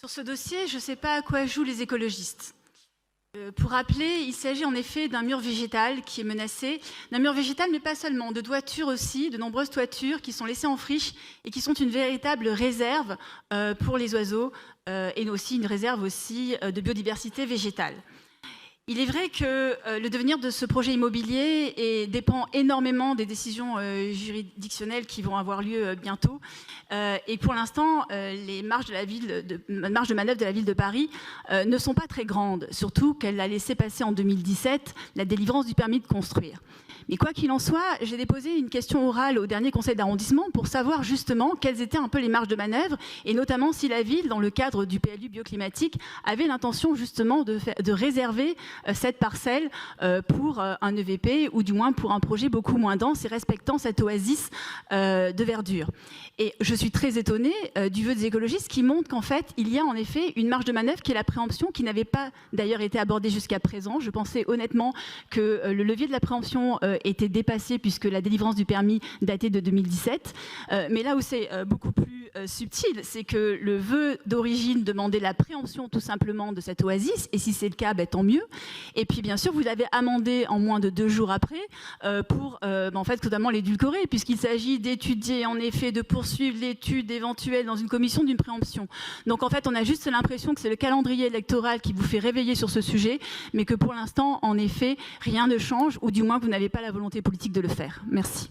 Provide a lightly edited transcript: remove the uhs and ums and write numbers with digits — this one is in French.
Sur ce dossier, je ne sais pas à quoi jouent les écologistes. Pour rappeler, il s'agit en effet d'un mur végétal qui est menacé, d'un mur végétal mais pas seulement, de toitures aussi, de nombreuses toitures qui sont laissées en friche et qui sont une véritable réserve pour les oiseaux et aussi une réserve aussi de biodiversité végétale. Il est vrai que le devenir de ce projet immobilier dépend énormément des décisions juridictionnelles qui vont avoir lieu bientôt. Et pour l'instant, les marges de manœuvre de la ville de Paris ne sont pas très grandes, surtout qu'elle a laissé passer en 2017 la délivrance du permis de construire. Mais quoi qu'il en soit, j'ai déposé une question orale au dernier conseil d'arrondissement pour savoir justement quelles étaient un peu les marges de manœuvre et notamment si la ville, dans le cadre du PLU bioclimatique, avait l'intention justement de réserver cette parcelle pour un EVP ou du moins pour un projet beaucoup moins dense et respectant cette oasis de verdure. Et je suis très étonnée du vœu des écologistes qui montre qu'en fait, il y a en effet une marge de manœuvre qui est la préemption, qui n'avait pas d'ailleurs été abordée jusqu'à présent. Je pensais honnêtement que le levier de la préemption était dépassé puisque la délivrance du permis datait de 2017. Mais là où c'est beaucoup plus subtil, c'est que le vœu d'origine demandait la préemption tout simplement de cette oasis, et si c'est le cas, tant mieux. Et puis bien sûr, vous l'avez amendé en moins de 2 jours après pour en fait totalement l'édulcorer, puisqu'il s'agit d'étudier, en effet, de poursuivre l'étude éventuelle dans une commission d'une préemption. Donc en fait, on a juste l'impression que c'est le calendrier électoral qui vous fait réveiller sur ce sujet, mais que pour l'instant, en effet, rien ne change, ou du moins vous n'avez pas la volonté politique de le faire. Merci.